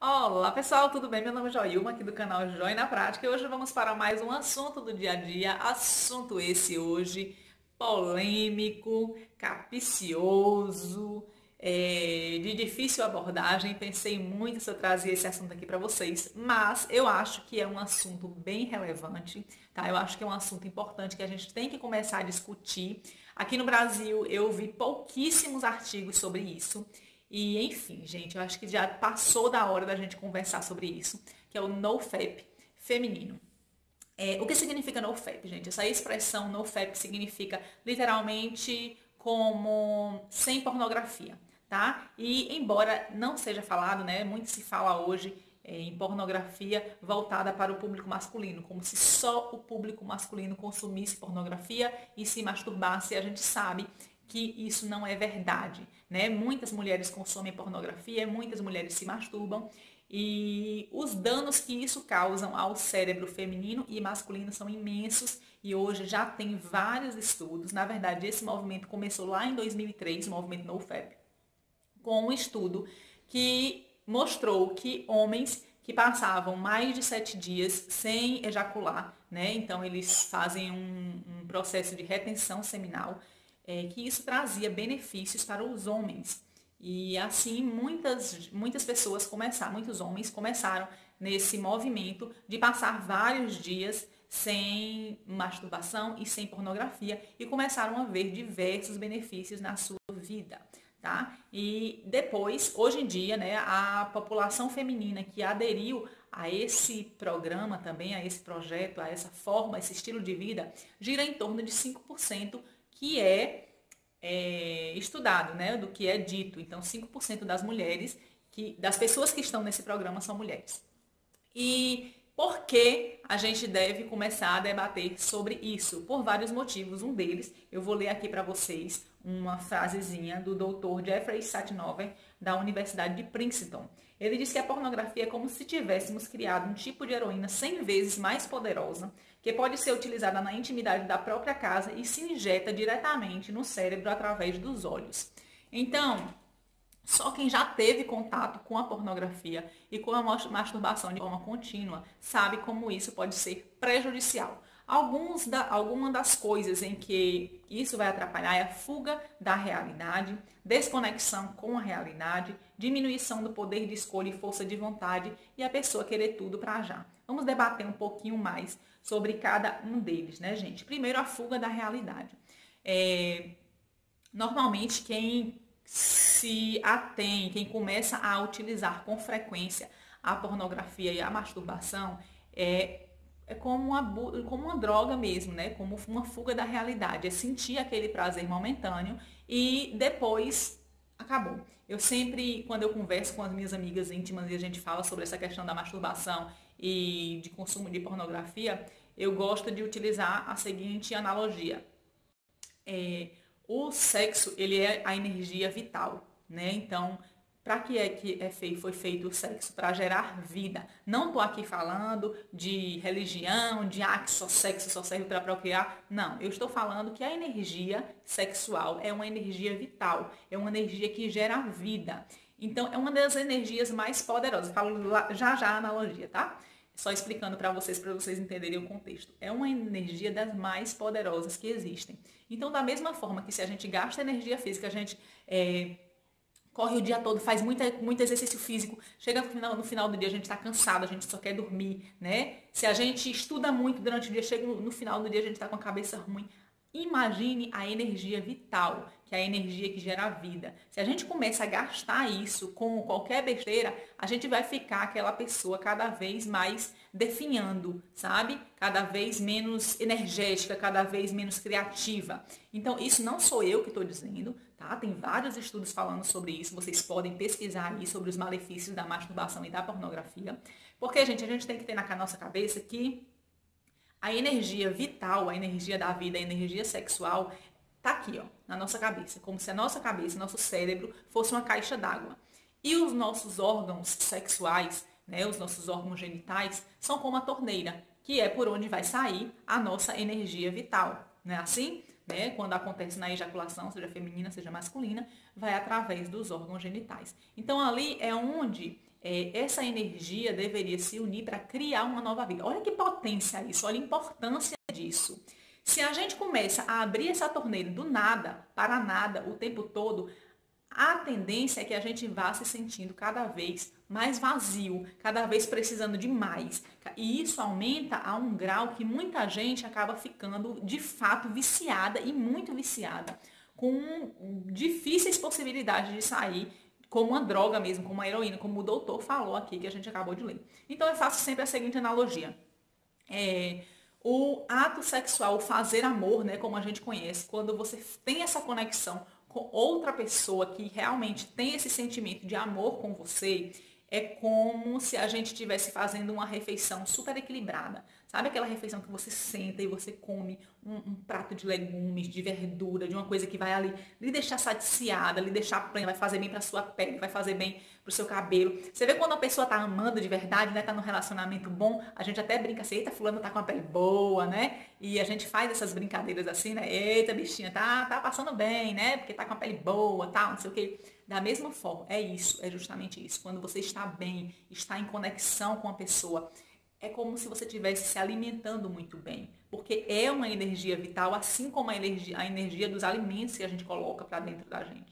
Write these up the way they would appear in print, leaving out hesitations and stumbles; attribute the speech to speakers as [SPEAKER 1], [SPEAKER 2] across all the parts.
[SPEAKER 1] Olá pessoal, tudo bem? Meu nome é Joilma, aqui do canal Joia na Prática, e hoje vamos para mais um assunto do dia a dia. Assunto esse hoje polêmico, capcioso, de difícil abordagem. Pensei muito se eu trazia esse assunto aqui para vocês, mas eu acho que é um assunto bem relevante, tá? Eu acho que é um assunto importante que a gente tem que começar a discutir. Aqui no Brasil eu vi pouquíssimos artigos sobre isso. E enfim, gente, eu acho que já passou da hora da gente conversar sobre isso, que é o NoFap feminino. O que significa NoFap, gente? Essa expressão NoFap significa literalmente como sem pornografia, tá? E embora não seja falado, né, muito se fala hoje em pornografia voltada para o público masculino, como se só o público masculino consumisse pornografia e se masturbasse. A gente sabe que isso não é verdade, né? Muitas mulheres consomem pornografia, muitas mulheres se masturbam e os danos que isso causam ao cérebro feminino e masculino são imensos e hoje já tem vários estudos. Na verdade, esse movimento começou lá em 2003, o movimento NoFap, com um estudo que mostrou que homens que passavam mais de 7 dias sem ejacular, né? Então eles fazem um processo de retenção seminal, que isso trazia benefícios para os homens. E assim muitas pessoas começaram, muitos homens começaram nesse movimento de passar vários dias sem masturbação e sem pornografia e começaram a ver diversos benefícios na sua vida, tá? E depois, hoje em dia, né, a população feminina que aderiu a esse programa também, a esse projeto, a essa forma, a esse estilo de vida, gira em torno de 5%, que estudado, né, do que é dito. Então, 5% das mulheres, das pessoas que estão nesse programa são mulheres. E por que a gente deve começar a debater sobre isso? Por vários motivos. Um deles, eu vou ler aqui para vocês uma frasezinha do Dr. Jeffrey Satinover, da Universidade de Princeton. Ele diz que a pornografia é como se tivéssemos criado um tipo de heroína 100 vezes mais poderosa, que pode ser utilizada na intimidade da própria casa e se injeta diretamente no cérebro através dos olhos. Então, só quem já teve contato com a pornografia e com a masturbação de forma contínua sabe como isso pode ser prejudicial. Alguma das coisas em que isso vai atrapalhar é a fuga da realidade, desconexão com a realidade, diminuição do poder de escolha e força de vontade e a pessoa querer tudo para já. Vamos debater um pouquinho mais sobre cada um deles, né, gente? Primeiro, a fuga da realidade. Normalmente, quem se atém, quem começa a utilizar com frequência a pornografia e a masturbação é como uma droga mesmo, né? Como uma fuga da realidade. É sentir aquele prazer momentâneo e depois acabou. Eu sempre, quando eu converso com as minhas amigas íntimas e a gente fala sobre essa questão da masturbação e de consumo de pornografia, eu gosto de utilizar a seguinte analogia. O sexo, ele é a energia vital, né? Então, para que foi feito o sexo? Para gerar vida. Não estou aqui falando de religião, de que só sexo só serve para procriar. Não, eu estou falando que a energia sexual é uma energia vital, é uma energia que gera vida. Então, é uma das energias mais poderosas. Falo já a analogia, tá? Só explicando para vocês entenderem o contexto. É uma energia das mais poderosas que existem. Então, da mesma forma que se a gente gasta energia física, a gente corre o dia todo, faz muito exercício físico, chega no final do dia, a gente está cansado, a gente só quer dormir, né? Se a gente estuda muito durante o dia, chega no final do dia, a gente está com a cabeça ruim. Imagine a energia vital, que é a energia que gera a vida. Se a gente começa a gastar isso com qualquer besteira, a gente vai ficar aquela pessoa cada vez mais definhando, sabe? Cada vez menos energética, cada vez menos criativa. Então, isso não sou eu que estou dizendo, tá? Tem vários estudos falando sobre isso. Vocês podem pesquisar aí sobre os malefícios da masturbação e da pornografia. Porque, gente, a gente tem que ter na nossa cabeça que a energia vital, a energia da vida, a energia sexual, tá aqui, ó, na nossa cabeça. Como se a nossa cabeça, nosso cérebro, fosse uma caixa d'água. E os nossos órgãos sexuais, né, os nossos órgãos genitais, são como a torneira, que é por onde vai sair a nossa energia vital. Não é assim? Né? Quando acontece na ejaculação, seja feminina, seja masculina, vai através dos órgãos genitais. Então, ali é onde essa energia deveria se unir para criar uma nova vida. Olha que potência isso, olha a importância disso. Se a gente começa a abrir essa torneira do nada para nada o tempo todo, a tendência é que a gente vá se sentindo cada vez mais vazio, cada vez precisando de mais. E isso aumenta a um grau que muita gente acaba ficando de fato viciada e muito viciada, com difíceis possibilidades de sair, como uma droga mesmo, como a heroína, como o doutor falou aqui, que a gente acabou de ler. Então eu faço sempre a seguinte analogia. O ato sexual, o fazer amor, né, como a gente conhece, quando você tem essa conexão com outra pessoa que realmente tem esse sentimento de amor com você, é como se a gente estivesse fazendo uma refeição super equilibrada. Sabe aquela refeição que você senta e você come um prato de legumes, de verdura, de uma coisa que vai ali lhe deixar saciada, lhe deixar plena, vai fazer bem para sua pele, vai fazer bem para o seu cabelo. Você vê quando a pessoa tá amando de verdade, né, tá num relacionamento bom, a gente até brinca assim, eita, fulano tá com a pele boa, né? E a gente faz essas brincadeiras assim, né? Eita, bichinha, tá passando bem, né? Porque tá com a pele boa, tal, não sei o quê. Da mesma forma, é justamente isso. Quando você está bem, está em conexão com a pessoa, é como se você estivesse se alimentando muito bem. Porque é uma energia vital, assim como a energia dos alimentos que a gente coloca para dentro da gente.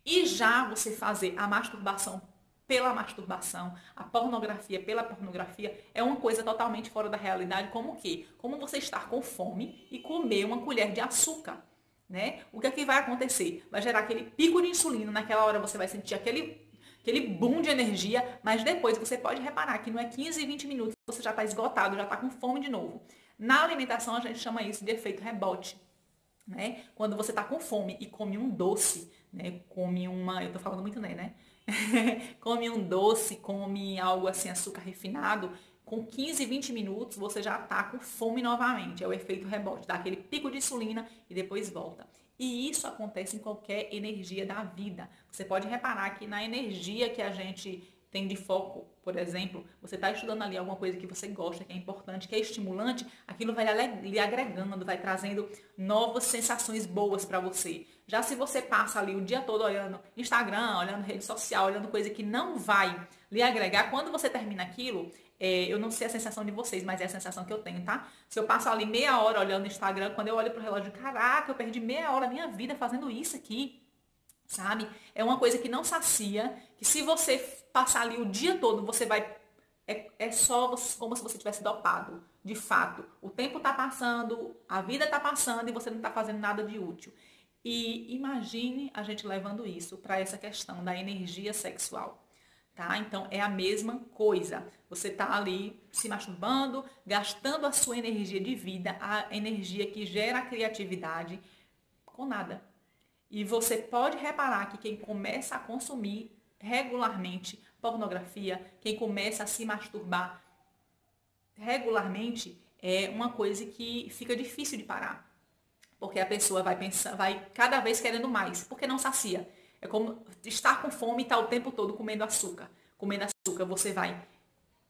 [SPEAKER 1] E já você fazer a masturbação pela masturbação, a pornografia pela pornografia, é uma coisa totalmente fora da realidade, como o quê? Como você estar com fome e comer uma colher de açúcar. Né? O que é que vai acontecer? Vai gerar aquele pico de insulina, naquela hora você vai sentir aquele boom de energia, mas depois você pode reparar que não é 15, 20 minutos, você já está esgotado, já está com fome de novo. Na alimentação a gente chama isso de efeito rebote. Né? Quando você está com fome e come um doce, né? Eu tô falando muito né? Come um doce, come algo assim, açúcar refinado, com 15, 20 minutos você já está com fome novamente. É o efeito rebote, dá aquele pico de insulina e depois volta. E isso acontece em qualquer energia da vida. Você pode reparar que na energia que a gente tem de foco, por exemplo, você está estudando ali alguma coisa que você gosta, que é importante, que é estimulante, aquilo vai lhe agregando, vai trazendo novas sensações boas para você. Já se você passa ali o dia todo olhando Instagram, olhando rede social, olhando coisa que não vai lhe agregar, quando você termina aquilo, eu não sei a sensação de vocês, mas é a sensação que eu tenho, tá? Se eu passo ali meia hora olhando o Instagram, quando eu olho pro relógio, caraca, eu perdi meia hora da minha vida fazendo isso aqui, sabe? É uma coisa que não sacia, que se você passar ali o dia todo, você vai... É só como se você tivesse dopado, de fato. O tempo tá passando, a vida tá passando e você não tá fazendo nada de útil. E imagine a gente levando isso para essa questão da energia sexual. Tá? Então, é a mesma coisa. Você está ali se masturbando, gastando a sua energia de vida, a energia que gera a criatividade, com nada. E você pode reparar que quem começa a consumir regularmente pornografia, quem começa a se masturbar regularmente, é uma coisa que fica difícil de parar. Porque a pessoa vai cada vez querendo mais, porque não sacia. É como estar com fome e estar o tempo todo comendo açúcar. Comendo açúcar, você vai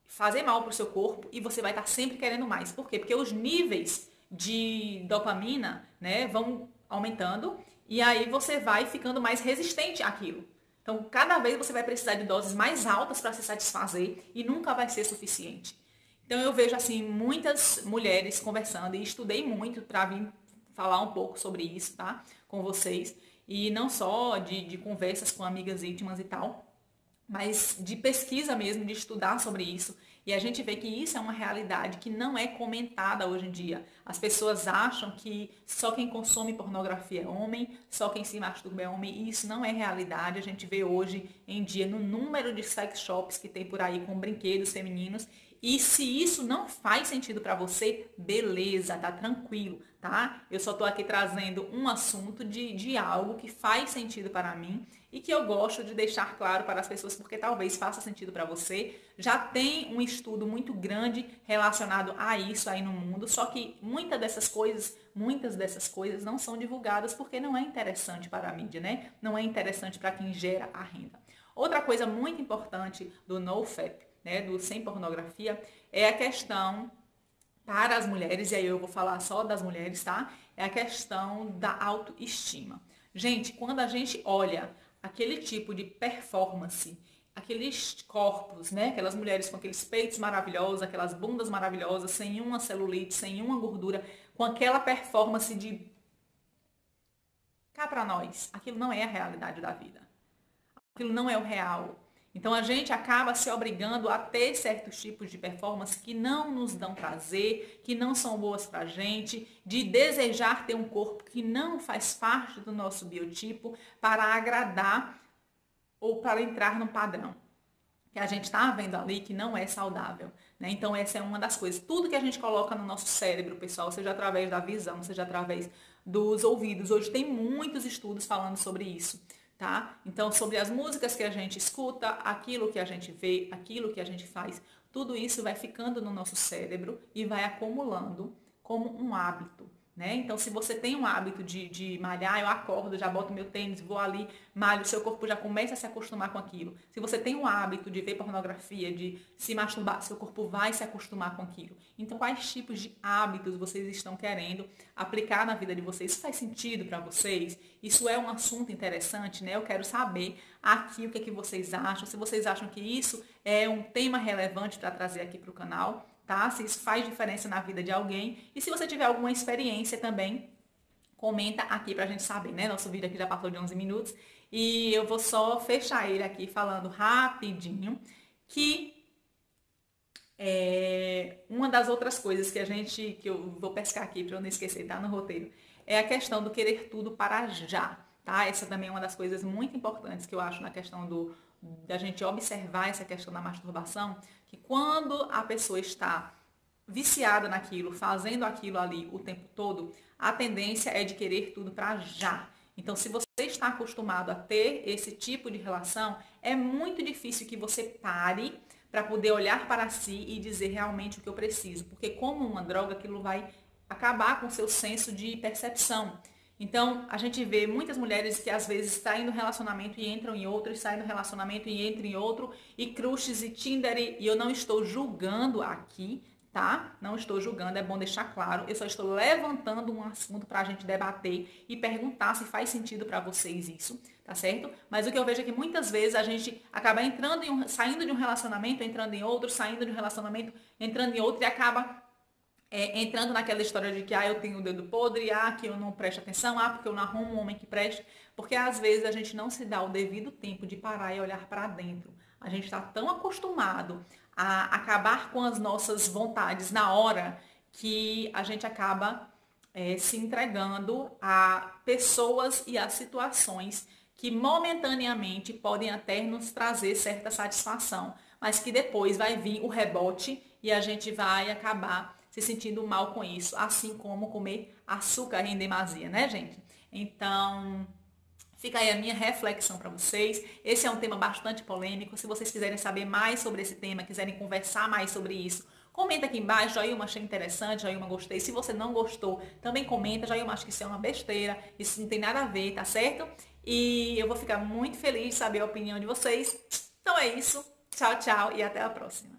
[SPEAKER 1] fazer mal para o seu corpo e você vai estar sempre querendo mais. Por quê? Porque os níveis de dopamina, né, vão aumentando e aí você vai ficando mais resistente àquilo. Então, cada vez você vai precisar de doses mais altas para se satisfazer e nunca vai ser suficiente. Então, eu vejo assim muitas mulheres conversando e estudei muito para vir falar um pouco sobre isso, tá? Com vocês. E não só de conversas com amigas íntimas e tal, mas de pesquisa mesmo, de estudar sobre isso. E a gente vê que isso é uma realidade que não é comentada hoje em dia. As pessoas acham que só quem consome pornografia é homem, só quem se masturba é homem, e isso não é realidade. A gente vê hoje em dia no número de sex shops que tem por aí com brinquedos femininos. E se isso não faz sentido para você, beleza, tá tranquilo, tá? Eu só tô aqui trazendo um assunto de algo que faz sentido para mim e que eu gosto de deixar claro para as pessoas, porque talvez faça sentido para você. Já tem um estudo muito grande relacionado a isso aí no mundo, só que muitas dessas coisas não são divulgadas porque não é interessante para a mídia, né? Não é interessante para quem gera a renda. Outra coisa muito importante do NoFap, né, do sem pornografia, é a questão para as mulheres, e aí eu vou falar só das mulheres, tá? É a questão da autoestima. Gente, quando a gente olha aquele tipo de performance aqueles corpos, né? Aquelas mulheres com aqueles peitos maravilhosos, aquelas bundas maravilhosas, sem uma celulite, sem uma gordura, com aquela performance de cá pra nós. Aquilo não é a realidade da vida. Aquilo não é o real. Então a gente acaba se obrigando a ter certos tipos de performance que não nos dão prazer, que não são boas pra gente, de desejar ter um corpo que não faz parte do nosso biotipo para agradar ou para entrar no padrão que a gente está vendo ali que não é saudável, né? Então essa é uma das coisas. Tudo que a gente coloca no nosso cérebro, pessoal, seja através da visão, seja através dos ouvidos. Hoje tem muitos estudos falando sobre isso, tá? Então, sobre as músicas que a gente escuta, aquilo que a gente vê, aquilo que a gente faz, tudo isso vai ficando no nosso cérebro e vai acumulando como um hábito, né? Então, se você tem um hábito de malhar, eu acordo, já boto meu tênis, vou ali, malho, o seu corpo já começa a se acostumar com aquilo. Se você tem um hábito de ver pornografia, de se masturbar, seu corpo vai se acostumar com aquilo. Então, quais tipos de hábitos vocês estão querendo aplicar na vida de vocês? Isso faz sentido para vocês? Isso é um assunto interessante, né? Eu quero saber aqui o que é que vocês acham, se vocês acham que isso é um tema relevante para trazer aqui para o canal, tá? Se isso faz diferença na vida de alguém. E se você tiver alguma experiência também, comenta aqui pra gente saber, né? Nosso vídeo aqui já passou de 11 minutos. E eu vou só fechar ele aqui falando rapidinho que uma das outras coisas que eu vou pescar aqui pra eu não esquecer, tá no roteiro, é a questão do querer tudo para já, tá? Essa também é uma das coisas muito importantes que eu acho na questão da gente observar essa questão da masturbação, que quando a pessoa está viciada naquilo, fazendo aquilo ali o tempo todo, a tendência é de querer tudo para já. Então, se você está acostumado a ter esse tipo de relação, é muito difícil que você pare para poder olhar para si e dizer realmente o que eu preciso, porque como uma droga, aquilo vai acabar com o seu senso de percepção. Então, a gente vê muitas mulheres que às vezes saem do relacionamento e entram em outro, e saem do relacionamento e entram em outro, e crushes e Tinder, e eu não estou julgando aqui, tá? Não estou julgando, é bom deixar claro. Eu só estou levantando um assunto para a gente debater e perguntar se faz sentido para vocês isso, tá certo? Mas o que eu vejo é que muitas vezes a gente acaba saindo de um relacionamento, entrando em outro, saindo de um relacionamento, entrando em outro, e acaba entrando naquela história de que eu tenho o dedo podre, que eu não presto atenção, porque eu não arrumo um homem que preste, porque às vezes a gente não se dá o devido tempo de parar e olhar para dentro. A gente está tão acostumado a acabar com as nossas vontades na hora que a gente acaba se entregando a pessoas e a situações que momentaneamente podem até nos trazer certa satisfação, mas que depois vai vir o rebote e a gente vai acabar se sentindo mal com isso, assim como comer açúcar em demasia, né, gente? Então, fica aí a minha reflexão para vocês. Esse é um tema bastante polêmico. Se vocês quiserem saber mais sobre esse tema, quiserem conversar mais sobre isso, comenta aqui embaixo. Jailma, achei interessante, Jailma, gostei. Se você não gostou, também comenta. Jailma, acho que isso é uma besteira, isso não tem nada a ver, tá certo? E eu vou ficar muito feliz de saber a opinião de vocês. Então é isso. Tchau, tchau e até a próxima.